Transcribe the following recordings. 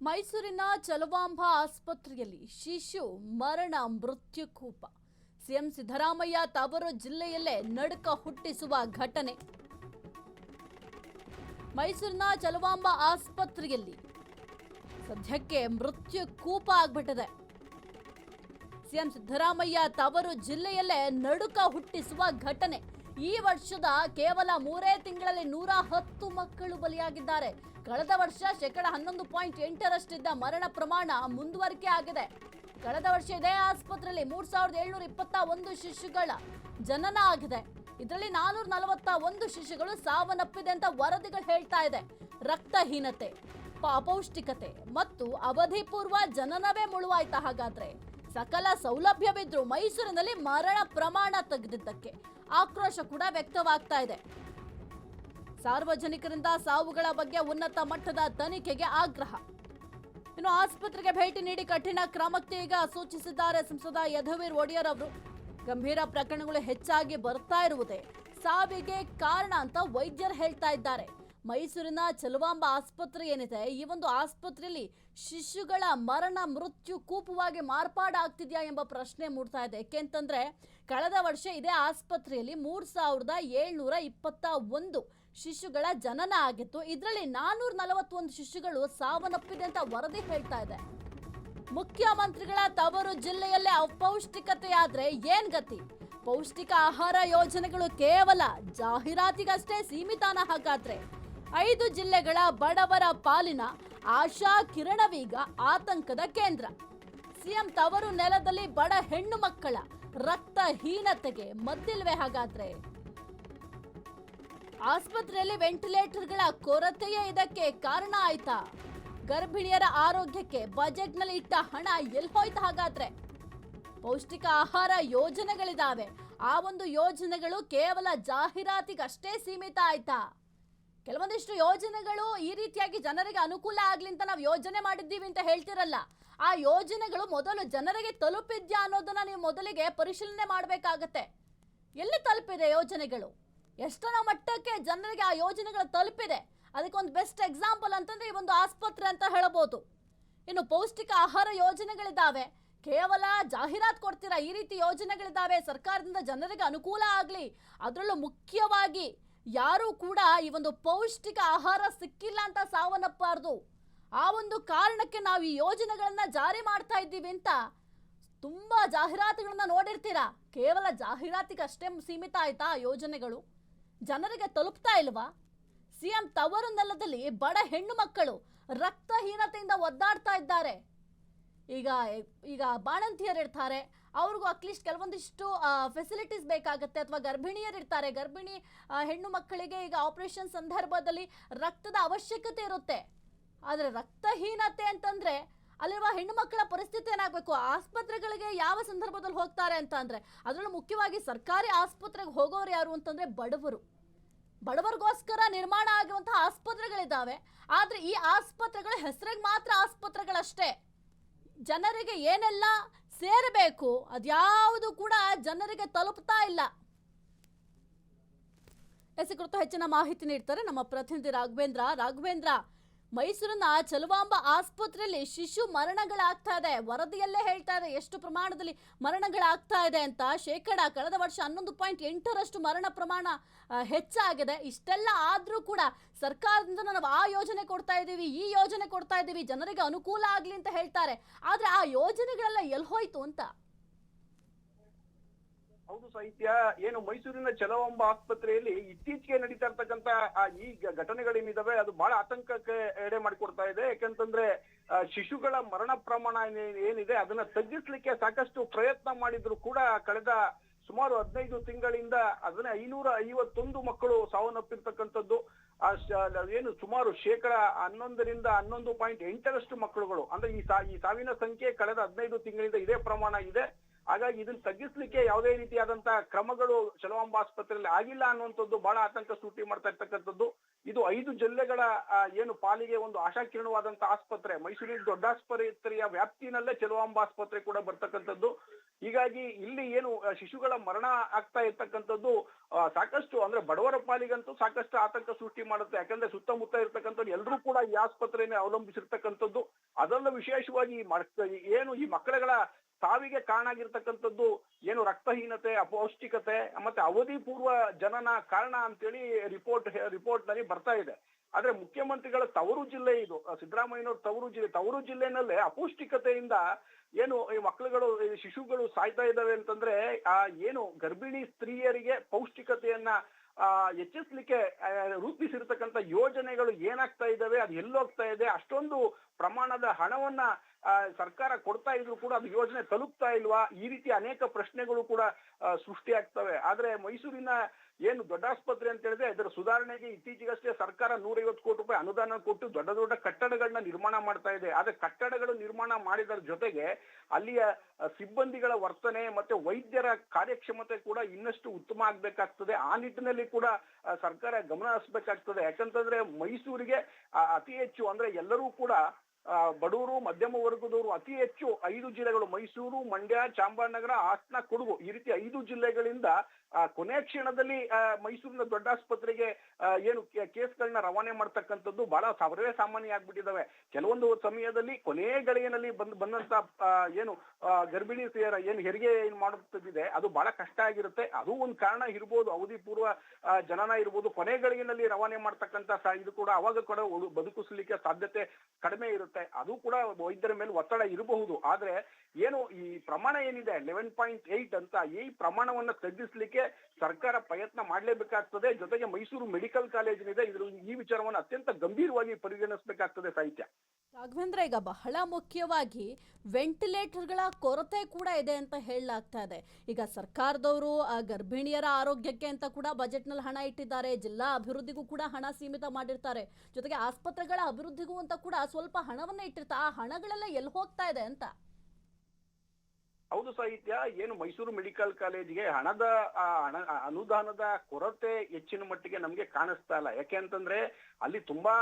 ಮೈಸೂರಿನ ಚಲವಾಂಬ ಆಸ್ಪತ್ರೆಯಲ್ಲಿ ಶಿಶು ಮರಣ ಮೃತ್ಯು ಕೂಪ. ಸಿಎಂ ಸಿದ್ದರಾಮಯ್ಯ ತವರು ಜಿಲ್ಲೆಯಲ್ಲೇ ನಡುಕ ಹುಟ್ಟಿಸುವ ಘಟನೆ. ಮೈಸೂರಿನ ಚಲವಾಂಬ ಆಸ್ಪತ್ರೆಯಲ್ಲಿ ಸದ್ಯಕ್ಕೆ ಮೃತ್ಯು ಕೂಪ ಆಗ್ಬಿಟ್ಟಿದೆ. ಸಿಎಂ ಸಿದ್ದರಾಮಯ್ಯ ತವರು ಜಿಲ್ಲೆಯಲ್ಲೇ ನಡುಕ ಹುಟ್ಟಿಸುವ ಘಟನೆ. ಈ ವರ್ಷದ ಕೇವಲ 3 ತಿಂಗಳಲ್ಲಿ 110 ಮಕ್ಕಳು ಬಲಿಯಾಗಿದ್ದಾರೆ. ಕಳೆದ ವರ್ಷ 11.8ರಷ್ಟಿದ್ದ ಮರಣ ಪ್ರಮಾಣ ಮುಂದುವರಿಕೆ ಆಗಿದೆ. ಕಳೆದ ವರ್ಷ ಇದೇ ಆಸ್ಪತ್ರೆಯಲ್ಲಿ 3721 ಶಿಶುಗಳ ಜನನ ಆಗಿದೆ. ಇದರಲ್ಲಿ 441 ಶಿಶುಗಳು ಸಾವನ್ನಪ್ಪಿದೆ ಅಂತ ವರದಿಗಳು ಹೇಳ್ತಾ ಇದೆ. ರಕ್ತಹೀನತೆ, ಅಪೌಷ್ಟಿಕತೆ ಮತ್ತು ಅವಧಿ ಪೂರ್ವ ಜನನವೇ ಮುಳುವಾಯ್ತಾ? ಹಾಗಾದ್ರೆ ಸಕಲ ಸೌಲಭ್ಯವಿದ್ರು ಮೈಸೂರಿನಲ್ಲಿ ಮರಣ ಪ್ರಮಾಣ ತೆಗೆದಿದ್ದಕ್ಕೆ ಆಕ್ರೋಶ ಕೂಡ ವ್ಯಕ್ತವಾಗ್ತಾ ಇದೆ. ಸಾರ್ವಜನಿಕರಿಂದ ಸಾವುಗಳ ಬಗ್ಗೆ ಉನ್ನತ ಮಟ್ಟದ ತನಿಖೆಗೆ ಆಗ್ರಹ. ಇನ್ನು ಆಸ್ಪತ್ರೆಗೆ ಭೇಟಿ ನೀಡಿ ಕಠಿಣ ಕ್ರಮಕ್ಕೆ ಈಗ ಸೂಚಿಸಿದ್ದಾರೆ ಸಂಸದ ಯದುವೀರ್ ಒಡೆಯರ್ ಅವರು. ಗಂಭೀರ ಪ್ರಕರಣಗಳು ಹೆಚ್ಚಾಗಿ ಬರ್ತಾ ಇರುವುದೇ ಸಾವಿಗೆ ಕಾರಣ ಅಂತ ವೈದ್ಯರು ಹೇಳ್ತಾ ಇದ್ದಾರೆ. ಮೈಸೂರಿನ ಚಲವಾಂಬ ಆಸ್ಪತ್ರೆ ಏನಿದೆ, ಈ ಒಂದು ಆಸ್ಪತ್ರೆಯಲ್ಲಿ ಶಿಶುಗಳ ಮರಣ ಮೃತ್ಯು ಕೂಪವಾಗಿ ಮಾರ್ಪಾಡಾಗ್ತಿದ್ಯಾ ಎಂಬ ಪ್ರಶ್ನೆ ಮೂಡ್ತಾ ಇದೆ. ಯಾಕೆಂತಂದ್ರೆ ಕಳೆದ ವರ್ಷ ಇದೇ ಆಸ್ಪತ್ರೆಯಲ್ಲಿ 3721 ಶಿಶುಗಳ ಜನನ ಆಗಿತ್ತು. ಇದರಲ್ಲಿ 441 ಶಿಶುಗಳು ಸಾವನ್ನಪ್ಪಿದೆ ಅಂತ ವರದಿ ಹೇಳ್ತಾ ಇದೆ. ಮುಖ್ಯಮಂತ್ರಿಗಳ ತವರು ಜಿಲ್ಲೆಯಲ್ಲೇ ಅಪೌಷ್ಟಿಕತೆಯಾದ್ರೆ ಏನ್ ಗತಿ? ಪೌಷ್ಟಿಕ ಆಹಾರ ಯೋಜನೆಗಳು ಕೇವಲ ಜಾಹೀರಾತಿಗಷ್ಟೇ ಸೀಮಿತಾನ? ಹಾಗಾದ್ರೆ 5 ಜಿಲ್ಲೆಗಳ ಬಡವರ ಪಾಲಿನ ಆಶಾ ಕಿರಣವೀಗ ಆತಂಕದ ಕೇಂದ್ರ. ಸಿಎಂ ತವರು ನೆಲದಲ್ಲಿ ಬಡ ಹೆಣ್ಣು ಮಕ್ಕಳ ರಕ್ತಹೀನತೆಗೆ ಮದ್ದಿಲ್ವೇ? ಹಾಗಾದ್ರೆ ಆಸ್ಪತ್ರೆಯಲ್ಲಿ ವೆಂಟಿಲೇಟರ್ಗಳ ಕೊರತೆಯೇ ಇದಕ್ಕೆ ಕಾರಣ ಆಯ್ತಾ? ಗರ್ಭಿಣಿಯರ ಆರೋಗ್ಯಕ್ಕೆ ಬಜೆಟ್ನಲ್ಲಿ ಇಟ್ಟ ಹಣ ಎಲ್ಲಿ ಹೋಯ್ತು? ಹಾಗಾದ್ರೆ ಪೌಷ್ಟಿಕ ಆಹಾರ ಯೋಜನೆಗಳಿದಾವೆ, ಆ ಒಂದು ಯೋಜನೆಗಳು ಕೇವಲ ಜಾಹೀರಾತಿಗಷ್ಟೇ ಸೀಮಿತ ಆಯ್ತಾ? ಕೆಲವೊಂದಿಷ್ಟು ಯೋಜನೆಗಳು ಈ ರೀತಿಯಾಗಿ ಜನರಿಗೆ ಅನುಕೂಲ ಆಗ್ಲಿ ಅಂತ ನಾವು ಯೋಜನೆ ಮಾಡಿದ್ದೀವಿ ಅಂತ ಹೇಳ್ತಿರಲ್ಲ, ಆ ಯೋಜನೆಗಳು ಮೊದಲು ಜನರಿಗೆ ತಲುಪಿದ್ಯಾ ಅನ್ನೋದನ್ನ ನೀವು ಮೊದಲಿಗೆ ಪರಿಶೀಲನೆ ಮಾಡಬೇಕಾಗತ್ತೆ. ಎಲ್ಲಿ ತಲುಪಿದೆ ಯೋಜನೆಗಳು? ಎಷ್ಟರ ಮಟ್ಟಕ್ಕೆ ಜನರಿಗೆ ಆ ಯೋಜನೆಗಳು ತಲುಪಿದೆ? ಅದಕ್ಕೊಂದು ಬೆಸ್ಟ್ ಎಕ್ಸಾಂಪಲ್ ಅಂತಂದ್ರೆ ಈ ಒಂದು ಆಸ್ಪತ್ರೆ ಅಂತ ಹೇಳಬಹುದು. ಇನ್ನು ಪೌಷ್ಟಿಕ ಆಹಾರ ಯೋಜನೆಗಳಿದ್ದಾವೆ, ಕೇವಲ ಜಾಹೀರಾತು ಕೊಡ್ತೀರಾ? ಈ ರೀತಿ ಯೋಜನೆಗಳಿದ್ದಾವೆ, ಸರ್ಕಾರದಿಂದ ಜನರಿಗೆ ಅನುಕೂಲ ಆಗಲಿ, ಅದರಲ್ಲೂ ಮುಖ್ಯವಾಗಿ ಯಾರೂ ಕೂಡ ಈ ಒಂದು ಪೌಷ್ಟಿಕ ಆಹಾರ ಸಿಕ್ಕಿಲ್ಲ ಅಂತ ಸಾವನ್ನಪ್ಪಬಾರ್ದು, ಆ ಒಂದು ಕಾರಣಕ್ಕೆ ನಾವು ಈ ಯೋಜನೆಗಳನ್ನ ಜಾರಿ ಮಾಡ್ತಾ ಇದ್ದೀವಿ ಅಂತ ತುಂಬಾ ಜಾಹೀರಾತುಗಳನ್ನ ನೋಡಿರ್ತೀರಾ. ಕೇವಲ ಜಾಹೀರಾತಿಗಷ್ಟೇ ಸೀಮಿತ ಆಯ್ತಾ ಆ ಯೋಜನೆಗಳು? ಜನರಿಗೆ ತಲುಪ್ತಾ ಇಲ್ವಾ? ಸಿಎಂ ತವರು ನೆಲದಲ್ಲಿ ಬಡ ಹೆಣ್ಣು ಮಕ್ಕಳು ರಕ್ತಹೀನತೆಯಿಂದ ಒದ್ದಾಡ್ತಾ ಇದ್ದಾರೆ. ಈಗ ಬಾಣಂತಿಯರು ಇರ್ತಾರೆ, ಅವ್ರಿಗೂ ಅಟ್ಲೀಸ್ಟ್ ಕೆಲವೊಂದಿಷ್ಟು ಫೆಸಿಲಿಟೀಸ್ ಬೇಕಾಗುತ್ತೆ. ಅಥವಾ ಗರ್ಭಿಣಿಯರು ಇರ್ತಾರೆ, ಗರ್ಭಿಣಿ ಹೆಣ್ಣು ಮಕ್ಕಳಿಗೆ ಈಗ ಆಪರೇಷನ್ ಸಂದರ್ಭದಲ್ಲಿ ರಕ್ತದ ಅವಶ್ಯಕತೆ ಇರುತ್ತೆ. ಆದರೆ ರಕ್ತಹೀನತೆ ಅಂತಂದ್ರೆ ಅಲ್ಲಿರುವ ಹೆಣ್ಣು ಮಕ್ಕಳ ಪರಿಸ್ಥಿತಿ ಏನಾಗಬೇಕು? ಆಸ್ಪತ್ರೆಗಳಿಗೆ ಯಾವ ಸಂದರ್ಭದಲ್ಲಿ ಹೋಗ್ತಾರೆ ಅಂತ ಅಂದ್ರೆ, ಅದರಲ್ಲೂ ಮುಖ್ಯವಾಗಿ ಸರ್ಕಾರಿ ಆಸ್ಪತ್ರೆಗೆ ಹೋಗೋರು ಯಾರು ಅಂತಂದ್ರೆ ಬಡವರು. ಬಡವರಿಗೋಸ್ಕರ ನಿರ್ಮಾಣ ಆಗಿರುವಂತಹ ಆಸ್ಪತ್ರೆಗಳಿದ್ದಾವೆ. ಆದ್ರೆ ಈ ಆಸ್ಪತ್ರೆಗಳು ಹೆಸರಿಗೆ ಮಾತ್ರ ಆಸ್ಪತ್ರೆಗಳಷ್ಟೇ. ಜನರಿಗೆ ಏನೆಲ್ಲ ಸೇರಬೇಕು ಅದ್ಯಾವುದು ಕೂಡ ಜನರಿಗೆ ತಲುಪ್ತಾ ಇಲ್ಲ. ಈ ಕುರಿತು ಹೆಚ್ಚಿನ ಮಾಹಿತಿ ನೀಡ್ತಾರೆ ನಮ್ಮ ಪ್ರತಿನಿಧಿ ರಾಘವೇಂದ್ರ. ಮೈಸೂರಿನ ಚಲವಾಂಬ ಆಸ್ಪತ್ರೆಯಲ್ಲಿ ಶಿಶು ಮರಣಗಳಾಗ್ತಾ ಇದೆ. ವರದಿಯಲ್ಲೇ ಹೇಳ್ತಾ ಇದೆ ಎಷ್ಟು ಪ್ರಮಾಣದಲ್ಲಿ ಮರಣಗಳಾಗ್ತಾ ಇದೆ ಅಂತ. ಕಳೆದ ವರ್ಷ 11.8ರಷ್ಟು ಮರಣ ಪ್ರಮಾಣ ಹೆಚ್ಚಾಗಿದೆ. ಇಷ್ಟೆಲ್ಲ ಆದ್ರೂ ಕೂಡ ಸರ್ಕಾರದಿಂದ ನಾವು ಆ ಯೋಜನೆ ಕೊಡ್ತಾ ಇದ್ದೀವಿ, ಈ ಯೋಜನೆ ಕೊಡ್ತಾ ಇದ್ದೀವಿ, ಜನರಿಗೆ ಅನುಕೂಲ ಆಗ್ಲಿ ಅಂತ ಹೇಳ್ತಾರೆ. ಆದ್ರೆ ಆ ಯೋಜನೆಗಳೆಲ್ಲ ಎಲ್ಲಿ ಹೋಯ್ತು ಅಂತ? ಹೌದು ಸಾಹಿತ್ಯ, ಏನು ಮೈಸೂರಿನ ಚಲವಾಂಬ ಆಸ್ಪತ್ರೆಯಲ್ಲಿ ಇತ್ತೀಚೆಗೆ ನಡೀತಾ ಇರ್ತಕ್ಕಂತ ಈ ಘಟನೆಗಳೇನಿದಾವೆ ಅದು ಬಹಳ ಆತಂಕಕ್ಕೆ ಎಡೆ ಮಾಡಿಕೊಡ್ತಾ ಇದೆ. ಯಾಕಂತಂದ್ರೆ ಶಿಶುಗಳ ಮರಣ ಪ್ರಮಾಣ ಏನಿದೆ ಅದನ್ನ ತಗ್ಗಿಸ್ಲಿಕ್ಕೆ ಸಾಕಷ್ಟು ಪ್ರಯತ್ನ ಮಾಡಿದ್ರು ಕೂಡ ಕಳೆದ ಸುಮಾರು 15 ತಿಂಗಳಿಂದ ಅದನ್ನ 551 ಮಕ್ಕಳು ಸಾವನ್ನಪ್ಪಿರ್ತಕ್ಕಂಥದ್ದು. ಏನು ಸುಮಾರು 11% 11.8ರಷ್ಟು ಮಕ್ಕಳುಗಳು ಅಂದ್ರೆ ಈ ಸಾವಿನ ಸಂಖ್ಯೆ ಕಳೆದ 15 ತಿಂಗಳಿಂದ ಇದೇ ಪ್ರಮಾಣ ಇದೆ. ಹಾಗಾಗಿ ಇದನ್ನ ತಗ್ಗಿಸ್ಲಿಕ್ಕೆ ಯಾವುದೇ ರೀತಿಯಾದಂತಹ ಕ್ರಮಗಳು ಚಲವಾಂಬ ಆಸ್ಪತ್ರೆಯಲ್ಲಿ ಆಗಿಲ್ಲ ಅನ್ನುವಂಥದ್ದು ಬಹಳ ಆತಂಕ ಸೃಷ್ಟಿ ಮಾಡ್ತಾ ಇರ್ತಕ್ಕಂಥದ್ದು. ಇದು 5 ಜಿಲ್ಲೆಗಳ ಏನು ಪಾಲಿಗೆ ಒಂದು ಆಶಾಕಿರಣವಾದಂತಹ ಆಸ್ಪತ್ರೆ. ಮೈಸೂರಿನ ದೊಡ್ಡ ಆಸ್ಪತ್ರೆಯ ವ್ಯಾಪ್ತಿನಲ್ಲೇ ಚಲವಾಂಬ ಆಸ್ಪತ್ರೆ ಕೂಡ ಬರ್ತಕ್ಕಂಥದ್ದು. ಹೀಗಾಗಿ ಇಲ್ಲಿ ಏನು ಶಿಶುಗಳ ಮರಣ ಆಗ್ತಾ ಇರ್ತಕ್ಕಂಥದ್ದು ಸಾಕಷ್ಟು ಅಂದ್ರೆ ಬಡವರ ಪಾಲಿಗಂತೂ ಸಾಕಷ್ಟು ಆತಂಕ ಸೃಷ್ಟಿ ಮಾಡುತ್ತೆ. ಯಾಕಂದ್ರೆ ಸುತ್ತಮುತ್ತ ಇರ್ತಕ್ಕಂಥದ್ದು ಎಲ್ಲರೂ ಕೂಡ ಈ ಆಸ್ಪತ್ರೆಯನ್ನೇ ಅವಲಂಬಿಸಿರ್ತಕ್ಕಂಥದ್ದು. ವಿಶೇಷವಾಗಿ ಈ ಮಕ್ಕಳುಗಳ ಸಾವಿಗೆ ಕಾರಣ ಆಗಿರ್ತಕ್ಕಂಥದ್ದು ಏನು ರಕ್ತಹೀನತೆ, ಅಪೌಷ್ಟಿಕತೆ ಮತ್ತೆ ಅವಧಿ ಪೂರ್ವ ಜನನ ಕಾರಣ ಅಂತೇಳಿ ರಿಪೋರ್ಟ್ ನಲ್ಲಿ ಬರ್ತಾ ಇದೆ. ಆದ್ರೆ ಮುಖ್ಯಮಂತ್ರಿಗಳ ತವರು ಜಿಲ್ಲೆ ಇದು, ಸಿದ್ದರಾಮಯ್ಯನವ್ರ ತವರು ಜಿಲ್ಲೆನಲ್ಲೇ ಅಪೌಷ್ಟಿಕತೆಯಿಂದ ಏನು ಈ ಮಕ್ಕಳುಗಳು, ಶಿಶುಗಳು ಸಾಯ್ತಾ ಇದ್ದಾವೆ ಅಂತಂದ್ರೆ ಏನು ಗರ್ಭಿಣಿ ಸ್ತ್ರೀಯರಿಗೆ ಪೌಷ್ಟಿಕತೆಯನ್ನ ಹೆಚ್ಚಿಸ್ಲಿಕ್ಕೆ ರೂಪಿಸಿರ್ತಕ್ಕಂಥ ಯೋಜನೆಗಳು ಏನಾಗ್ತಾ ಇದ್ದಾವೆ, ಅದು ಎಲ್ಲೋಗ್ತಾ ಇದೆ, ಅಷ್ಟೊಂದು ಪ್ರಮಾಣದ ಹಣವನ್ನ ಸರ್ಕಾರ ಕೊಡ್ತಾ ಇದ್ರು ಕೂಡ ಅದು ಯೋಜನೆ ತಲುಪ್ತಾ ಇಲ್ವಾ, ಈ ರೀತಿ ಅನೇಕ ಪ್ರಶ್ನೆಗಳು ಕೂಡ ಸೃಷ್ಟಿಯಾಗ್ತವೆ. ಆದ್ರೆ ಮೈಸೂರಿನ ಏನು ದೊಡ್ಡ ಆಸ್ಪತ್ರೆ ಅಂತ ಹೇಳಿದ್ರೆ ಇದರ ಸುಧಾರಣೆಗೆ ಇತ್ತೀಚೆಗಷ್ಟೇ ಸರ್ಕಾರ 150 ಕೋಟಿ ರೂಪಾಯಿ ಅನುದಾನ ಕೊಟ್ಟು ದೊಡ್ಡ ದೊಡ್ಡ ಕಟ್ಟಡಗಳನ್ನ ನಿರ್ಮಾಣ ಮಾಡ್ತಾ ಇದೆ. ಆದ್ರೆ ಕಟ್ಟಡಗಳು ನಿರ್ಮಾಣ ಮಾಡಿದರ ಜೊತೆಗೆ ಅಲ್ಲಿಯ ಸಿಬ್ಬಂದಿಗಳ ವರ್ತನೆ ಮತ್ತೆ ವೈದ್ಯರ ಕಾರ್ಯಕ್ಷಮತೆ ಕೂಡ ಇನ್ನಷ್ಟು ಉತ್ತಮ ಆಗ್ಬೇಕಾಗ್ತದೆ. ಆ ನಿಟ್ಟಿನಲ್ಲಿ ಕೂಡ ಸರ್ಕಾರ ಗಮನ ಹರಿಸಬೇಕಾಗ್ತದೆ. ಯಾಕಂತಂದ್ರೆ ಮೈಸೂರಿಗೆ ಅತಿ ಹೆಚ್ಚು ಅಂದ್ರೆ ಎಲ್ಲರೂ ಕೂಡ ಬಡವರು, ಮಧ್ಯಮ ವರ್ಗದವರು ಅತಿ ಹೆಚ್ಚು 5 ಜಿಲ್ಲೆಗಳು, ಮೈಸೂರು, ಮಂಡ್ಯ, ಚಾಮರಾಜನಗರ, ಹಾಸನ, ಕೊಡಗು, ಈ ರೀತಿ 5 ಜಿಲ್ಲೆಗಳಿಂದ ಕೊನೆ ಕ್ಷಣದಲ್ಲಿ ಮೈಸೂರಿನ ದೊಡ್ಡ ಆಸ್ಪತ್ರೆಗೆ ಏನು ಕೇಸ್ಗಳನ್ನ ರವಾನೆ ಮಾಡ್ತಕ್ಕಂಥದ್ದು ಬಹಳ ಸರ್ವೇ ಸಾಮಾನ್ಯ ಆಗ್ಬಿಟ್ಟಿದಾವೆ. ಕೆಲವೊಂದು ಸಮಯದಲ್ಲಿ ಕೊನೆ ಗಳಿಗೆನಲ್ಲಿ ಬಂದಂತ ಏನು ಗರ್ಭಿಣಿಯರ ಏನು ಹೆರಿಗೆ ಏನ್ ಮಾಡುತ್ತಿದೆ ಅದು ಬಹಳ ಕಷ್ಟ ಆಗಿರುತ್ತೆ. ಅದು ಒಂದು ಕಾರಣ ಇರ್ಬೋದು, ಅವಧಿ ಪೂರ್ವ ಜನನ ಇರ್ಬೋದು. ಕೊನೆ ಗಳಿಗೆನಲ್ಲಿ ರವಾನೆ ಮಾಡ್ತಕ್ಕಂಥ ಇದು ಕೂಡ ಅವಾಗ ಕೂಡ ಬದುಕಿಸ್ಲಿಕ್ಕೆ ಸಾಧ್ಯತೆ ಕಡಿಮೆ ಇರುತ್ತೆ. ಅದು ಕೂಡ ವೈದ್ಯರ ಮೇಲೆ ಒತ್ತಡ ಇರಬಹುದು. ಆದ್ರೆ ಏನು ಈ ಪ್ರಮಾಣ ಏನಿದೆ 11.8 ಅಂತ, ಈ ಪ್ರಮಾಣವನ್ನ ತಗ್ಗಿಸ್ಲಿಕ್ಕೆ ಸರ್ಕಾರ ಪ್ರಯತ್ನ ಮಾಡಲೇಬೇಕಾಗ್ತದೆ. ಜೊತೆಗೆ ಮೈಸೂರು ಮೆಡಿಕಲ್ ಕಾಲೇಜ್ ಏನಿದೆ ಈ ವಿಚಾರವನ್ನು ಅತ್ಯಂತ ಗಂಭೀರವಾಗಿ ಪರಿಗಣಿಸಬೇಕಾಗ್ತದೆ. ಸಾಹಿತ್ಯ ರಾಘವೇಂದ್ರ, ಈಗ ಬಹಳ ಮುಖ್ಯವಾಗಿ ವೆಂಟಿಲೇಟರ್ಗಳ ಕೊರತೆ ಕೂಡ ಇದೆ ಅಂತ ಹೇಳಲಾಗ್ತಾ ಇದೆ. ಈಗ ಸರ್ಕಾರದವರು ಗರ್ಭಿಣಿಯರ ಆರೋಗ್ಯಕ್ಕೆ ಅಂತ ಕೂಡ ಬಜೆಟ್ನಲ್ಲಿ ಹಣ ಇಟ್ಟಿದ್ದಾರೆ, ಜಿಲ್ಲಾ ಅಭಿವೃದ್ಧಿಗೂ ಕೂಡ ಹಣ ಸೀಮಿತ ಮಾಡಿರ್ತಾರೆ, ಜೊತೆಗೆ ಆಸ್ಪತ್ರೆಗಳ ಅಭಿವೃದ್ಧಿಗೂ ಅಂತ ಕೂಡ ಸ್ವಲ್ಪ ಹಣವನ್ನ ಇಟ್ಟಿರ್ತಾರೆ. ಆ ಹಣಗಳೆಲ್ಲ ಎಲ್ಲಿ ಹೋಗ್ತಾ ಇದೆ ಅಂತ? ಹೌದು ಸಾಹಿತ್ಯ, ಏನು ಮೈಸೂರು ಮೆಡಿಕಲ್ ಕಾಲೇಜಿಗೆ ಹಣದ ಅನುದಾನದ ಕೊರತೆ ಹೆಚ್ಚಿನ ಮಟ್ಟಿಗೆ ನಮ್ಗೆ ಕಾಣಿಸ್ತಾ ಇಲ್ಲ. ಯಾಕೆ ಅಂತಂದ್ರೆ ಅಲ್ಲಿ ತುಂಬಾ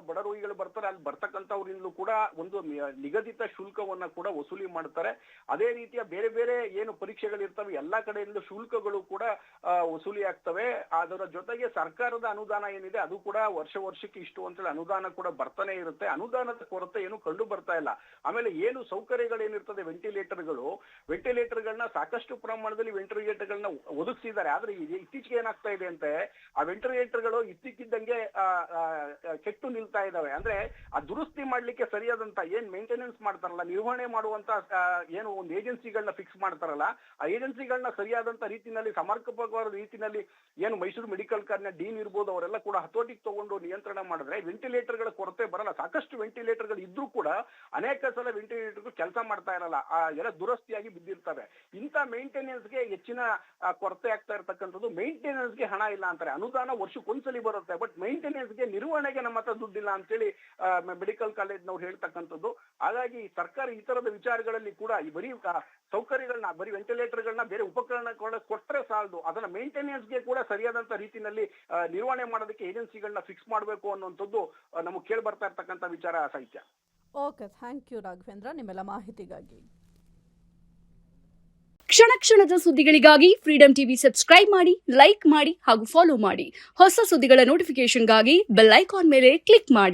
ಬಡ ರೋಗಿಗಳು ಬರ್ತಾರೆ, ಅಲ್ಲಿ ಬರ್ತಕ್ಕಂಥವ್ರಿಂದಲೂ ಕೂಡ ಒಂದು ನಿಗದಿತ ಶುಲ್ಕವನ್ನ ಕೂಡ ವಸೂಲಿ ಮಾಡ್ತಾರೆ. ಅದೇ ರೀತಿಯ ಬೇರೆ ಬೇರೆ ಏನು ಪರೀಕ್ಷೆಗಳಿರ್ತವೆ ಎಲ್ಲಾ ಕಡೆಯಿಂದ ಶುಲ್ಕಗಳು ಕೂಡ ವಸೂಲಿ ಆಗ್ತವೆ. ಅದರ ಜೊತೆಗೆ ಸರ್ಕಾರದ ಅನುದಾನ ಏನಿದೆ ಅದು ಕೂಡ ವರ್ಷಕ್ಕೆ ಇಷ್ಟು ಅಂತೇಳಿ ಅನುದಾನ ಕೂಡ ಬರ್ತಾನೆ ಇರುತ್ತೆ. ಅನುದಾನದ ಕೊರತೆ ಏನು ಕಂಡು ಬರ್ತಾ ಇಲ್ಲ. ಆಮೇಲೆ ಏನು ಸೌಕರ್ಯಗಳೇನಿರ್ತದೆ, ವೆಂಟಿಲೇಟರ್ಗಳನ್ನ ಸಾಕಷ್ಟು ಪ್ರಮಾಣದಲ್ಲಿ ವೆಂಟಿಲೇಟರ್ಗಳನ್ನ ಒದಗಿಸಿದ್ದಾರೆ. ಆದ್ರೆ ಇತ್ತೀಚೆಗೆ ಏನಾಗ್ತಾ ಇದೆ ಅಂತ, ಆ ವೆಂಟಿಲೇಟರ್ಗಳು ಇದ್ದಕ್ಕಿದ್ದಂಗೆ ಕೆಟ್ಟು ನಿಲ್ತಾ ಇದಾವೆ. ಅಂದ್ರೆ ಆ ದುರಸ್ತಿ ಮಾಡ್ಲಿಕ್ಕೆ ಸರಿಯಾದಂತ ಏನ್ ಮೇಂಟೆನೆನ್ಸ್ ಮಾಡ್ತಾರಲ್ಲ, ನಿರ್ವಹಣೆ ಮಾಡುವಂತ ಏನು ಒಂದು ಏಜೆನ್ಸಿಗಳನ್ನ ಫಿಕ್ಸ್ ಮಾಡ್ತಾರಲ್ಲ, ಆ ಏಜೆನ್ಸಿಗಳನ್ನ ಸರಿಯಾದಂತ ರೀತಿನಲ್ಲಿ ಸಮರ್ಪಕವಾದ ರೀತಿನಲ್ಲಿ ಏನು ಮೈಸೂರು ಮೆಡಿಕಲ್ ಕಾಲೇಜಿನ ಡೀನ್ ಇರ್ಬೋದು ಅವರೆಲ್ಲ ಕೂಡ ಹತೋಟಿಗೆ ತಗೊಂಡು ನಿಯಂತ್ರಣ ಮಾಡಿದ್ರೆ ವೆಂಟಿಲೇಟರ್ಗಳ ಕೊರತೆ ಬರಲ್ಲ. ಸಾಕಷ್ಟು ವೆಂಟಿಲೇಟರ್ಗಳು ಇದ್ರೂ ಕೂಡ ಅನೇಕ ಸಲ ವೆಂಟಿಲೇಟರ್ ಕೆಲಸ ಮಾಡ್ತಾ ಇರಲ್ಲ, ಎಲ್ಲ ದುರಸ್ತಿಯಾಗಿ ಬಿದ್ದಿರ್ತವೆ. ಇಂಥ ಮೇಂಟೆನೆನ್ಸ್ಗೆ ಹೆಚ್ಚಿನ ಕೊರತೆ ಆಗ್ತಾ ಇರ್ತಕ್ಕಂಥದ್ದು. ಮೇಂಟೆನೆನ್ಸ್ಗೆ ಹಣ ಇಲ್ಲ ಅಂತಾರೆ, ಅನುದಾನ ವರ್ಷಕ್ಕೊಂದ್ಸಲಿ ಬರುತ್ತೆ, ಬಟ್ ಮೇಂಟೆನೆನ್ಸ್ಗೆ ನಿರ್ವಹಣೆಗೆ ನಮ್ಮ ಹತ್ರ ದುಡ್ಡಿಲ್ಲ ಅಂತೇಳಿ ಮೆಡಿಕಲ್ ಕಾಲೇಜ್ನವ್ರು ಹೇಳ್ತಕ್ಕಂಥದ್ದು. ಹಾಗಾಗಿ ಸರ್ಕಾರ ಈ ತರದ ವಿಚಾರಗಳಲ್ಲಿ ಕೂಡ ಬರೀ ಸೌಕರ್ಯಗಳನ್ನ, ಬರೀ ವೆಂಟಿಲೇಟರ್ಗಳನ್ನ, ಬೇರೆ ಉಪಕರಣಗಳನ್ನ ಕೊಟ್ಟರೆ ಸಾಲದು, ಅದನ್ನ ಮೇಂಟೆನೆನ್ಸ್ಗೆ ಕೂಡ ಸರಿಯಾದಂತ ರೀತಿಯಲ್ಲಿ ನಿರ್ವಹಣೆ ಮಾಡೋದಕ್ಕೆ ಏಜೆನ್ಸಿಗಳನ್ನ ಫಿಕ್ಸ್ ಮಾಡಬೇಕು ಅನ್ನುವಂಥದ್ದು ನಮಗೆ ಕೇಳಿ ಬರ್ತಾ ಇರ್ತಕ್ಕಂಥ ವಿಚಾರ. ಸಾಹಿತ್ಯ ಓಕೆ, ಥ್ಯಾಂಕ್ ಯು ರಾಘವೇಂದ್ರ ನಿಮ್ಮೆಲ್ಲ ಮಾಹಿತಿಗಾಗಿ. ಕ್ಷಣ ಕ್ಷಣದ ಸುದ್ದಿಗಳಿಗಾಗಿ ಫ್ರೀಡಂ ಟಿವಿ ಸಬ್ಸ್ಕ್ರೈಬ್ ಮಾಡಿ, ಲೈಕ್ ಮಾಡಿ ಹಾಗೂ ಫಾಲೋ ಮಾಡಿ. ಹೊಸ ಸುದ್ದಿಗಳ ನೋಟಿಫಿಕೇಶನ್ಗಾಗಿ ಬೆಲ್ ಐಕಾನ್ ಮೇಲೆ ಕ್ಲಿಕ್ ಮಾಡಿ.